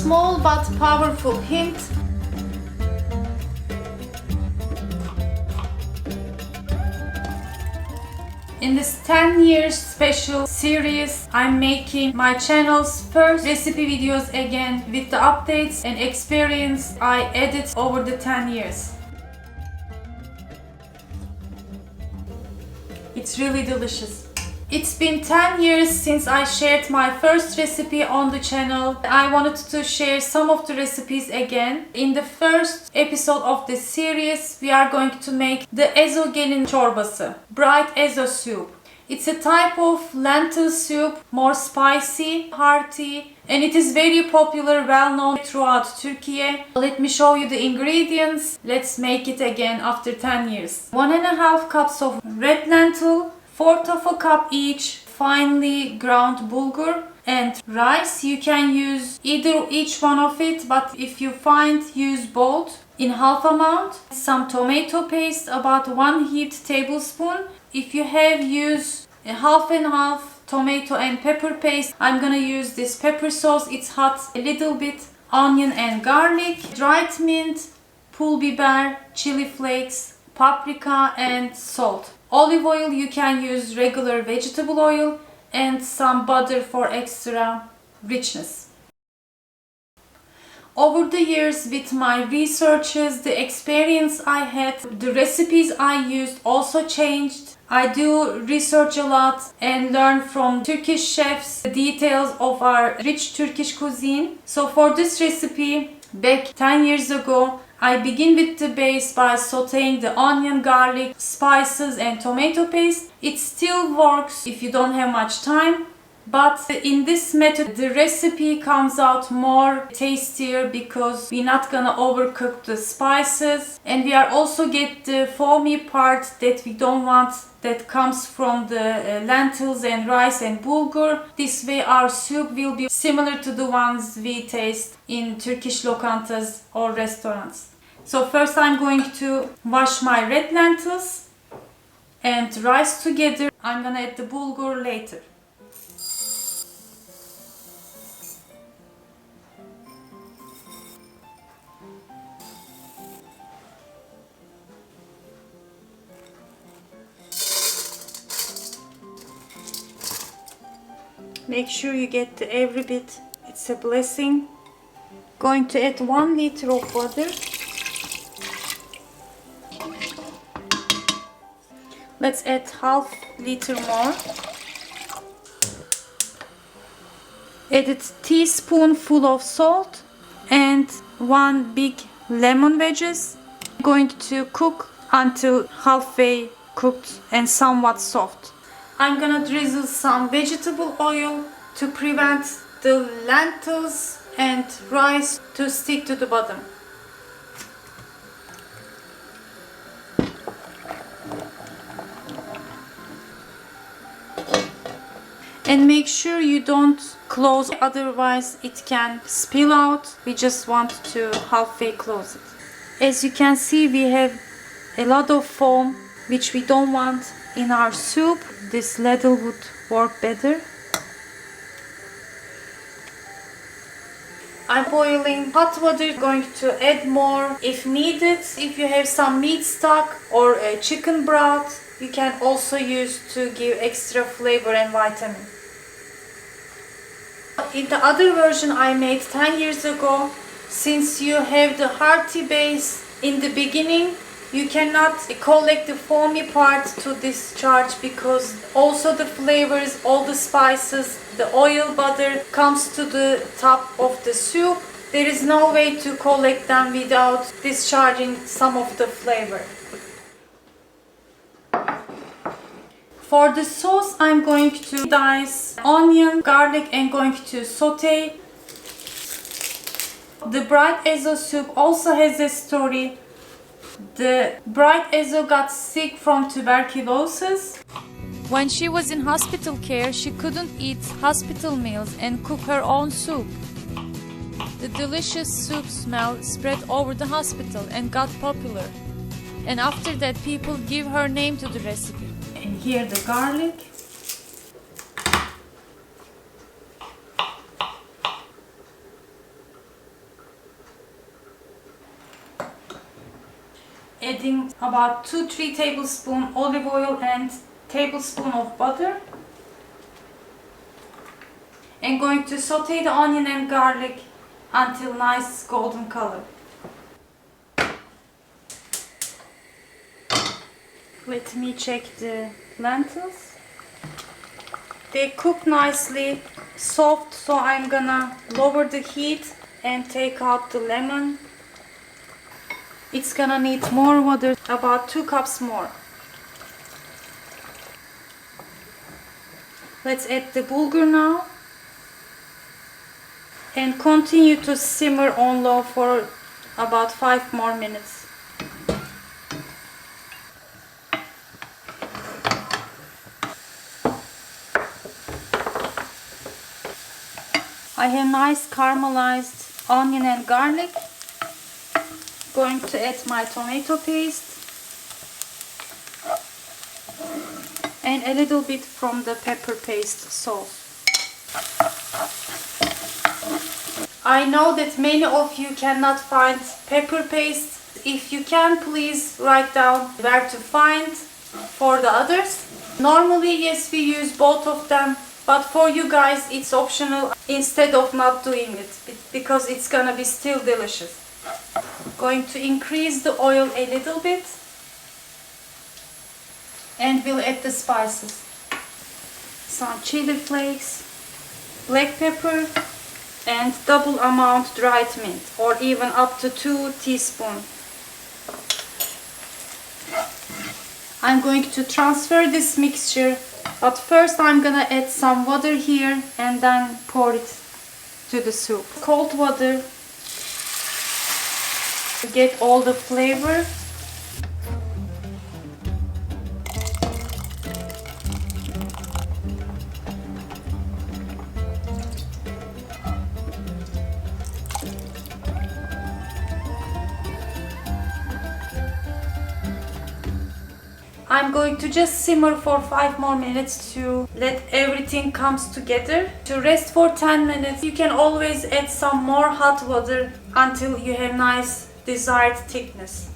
small but powerful hint. In this 10 years special series, I'm making my channel's first recipe videos again with the updates and experience I added over the 10 years. It's really delicious. It's been 10 years since I shared my first recipe on the channel. I wanted to share some of the recipes again. In the first episode of this series, we are going to make the Ezo Gelin çorbası, bright Ezo soup. It's a type of lentil soup, more spicy, hearty, and it is very popular, well known throughout Turkey. Let me show you the ingredients. Let's make it again after 10 years. 1.5 cups of red lentil, 1/4 of a cup each finely ground bulgur, and rice. You can use either each one of it, but if you find, use both in half amount. Some tomato paste, about 1 heaped tablespoon. If you have, use half and half tomato and pepper paste. I'm gonna use this pepper sauce. It's hot. A little bit onion and garlic, dried mint, pulbiber, chili flakes, paprika, and salt. Olive oil, you can use regular vegetable oil, and some butter for extra richness. Over the years, with my researches, the experience I had, the recipes I used also changed. I do research a lot and learn from Turkish chefs the details of our rich Turkish cuisine. So for this recipe, back 10 years ago, I begin with the base by sauteing the onion, garlic, spices and tomato paste. It still works if you don't have much time, but in this method the recipe comes out more tastier because we're not gonna overcook the spices, and we are also get the foamy part that we don't want, that comes from the lentils and rice and bulgur. This way our soup will be similar to the ones we taste in Turkish lokantas or restaurants. So first I'm going to wash my red lentils and rice together. I'm gonna add the bulgur later. Make sure you get every bit. It's a blessing. Going to add 1 liter of water. Let's add half liter more. Add a teaspoonful of salt and 1 big lemon wedges. Going to cook until halfway cooked and somewhat soft. I'm gonna drizzle some vegetable oil to prevent the lentils and rice to stick to the bottom. And make sure you don't close, otherwise it can spill out. We just want to halfway close it. As you can see, we have a lot of foam which we don't want in our soup. This ladle would work better. I'm boiling hot water, going to add more if needed. If you have some meat stock or a chicken broth, you can also use to give extra flavor and vitamin. In the other version I made 10 years ago, since you have the hearty base in the beginning, you cannot collect the foamy part to discharge, because also the flavors, all the spices, the oil, butter comes to the top of the soup. There is no way to collect them without discharging some of the flavor. For the sauce, I'm going to dice onion, garlic and going to saute. The bright Ezo soup also has a story. The bright Ezo got sick from tuberculosis. When she was in hospital care, she couldn't eat hospital meals and cook her own soup. The delicious soup smell spread over the hospital and got popular. And after that, people give her name to the recipe. And here the garlic. adding about 2-3 tablespoons olive oil and tablespoon of butter. And going to saute the onion and garlic until nice golden color. Let me check the lentils. They cook nicely, soft, so I'm gonna lower the heat and take out the lemon. It's gonna need more water, about 2 cups more. Let's add the bulgur now. And continue to simmer on low for about 5 more minutes. I have nice caramelized onion and garlic. Going to add my tomato paste and a little bit from the pepper paste sauce. I know that many of you cannot find pepper paste. If you can, please write down where to find for the others. Normally, yes, we use both of them, but for you guys it's optional instead of not doing it because it's gonna be still delicious. Going to increase the oil a little bit and we'll add the spices. Some chili flakes, black pepper, and double amount dried mint, or even up to 2 teaspoons. I'm going to transfer this mixture, but first I'm gonna add some water here and then pour it to the soup. Cold water to get all the flavor. I'm going to just simmer for 5 more minutes to let everything comes together. To rest for 10 minutes. You can always add some more hot water until you have nice desired thickness.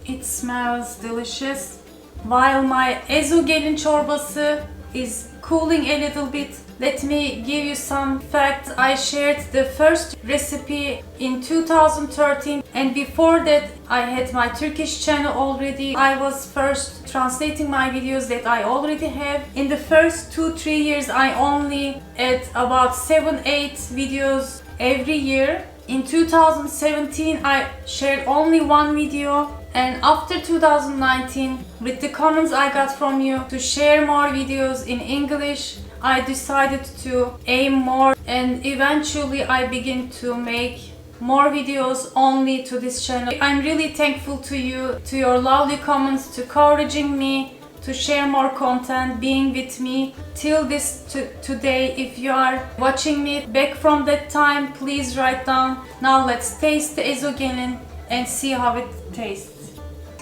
It smells delicious. While my Ezo Gelin çorbası is cooling a little bit, let me give you some facts. I shared the first recipe in 2013, and before that I had my Turkish channel already. I was first translating my videos that I already have. In the first 2-3 years I only add about 7-8 videos every year. In 2017 I shared only one video, and after 2019, with the comments I got from you to share more videos in English, I decided to aim more, and eventually I begin to make more videos only to this channel. I'm really thankful to you, to your lovely comments, to encouraging me to share more content, being with me till this today. If you are watching me back from that time, please write down. Now let's taste the Ezo Gelin and see how it tastes.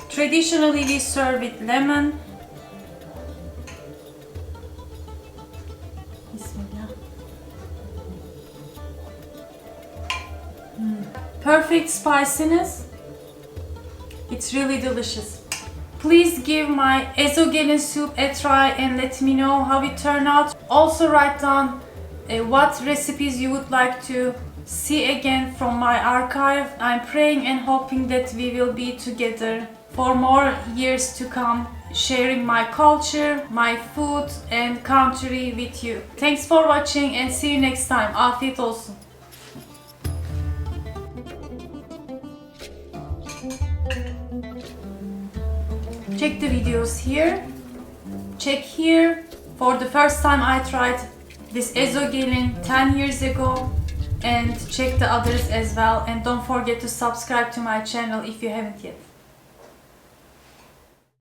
Traditionally we serve with lemon. Bismillah. Perfect spiciness. It's really delicious. Please give my Ezo Gelin soup a try and let me know how it turned out. Also write down what recipes you would like to see again from my archive. I'm praying and hoping that we will be together for more years to come, sharing my culture, my food and country with you. Thanks for watching and see you next time. Afiyet olsun. Check the videos here. Check here. For the first time I tried this Ezo Gelin 10 years ago, and check the others as well, and don't forget to subscribe to my channel if you haven't yet.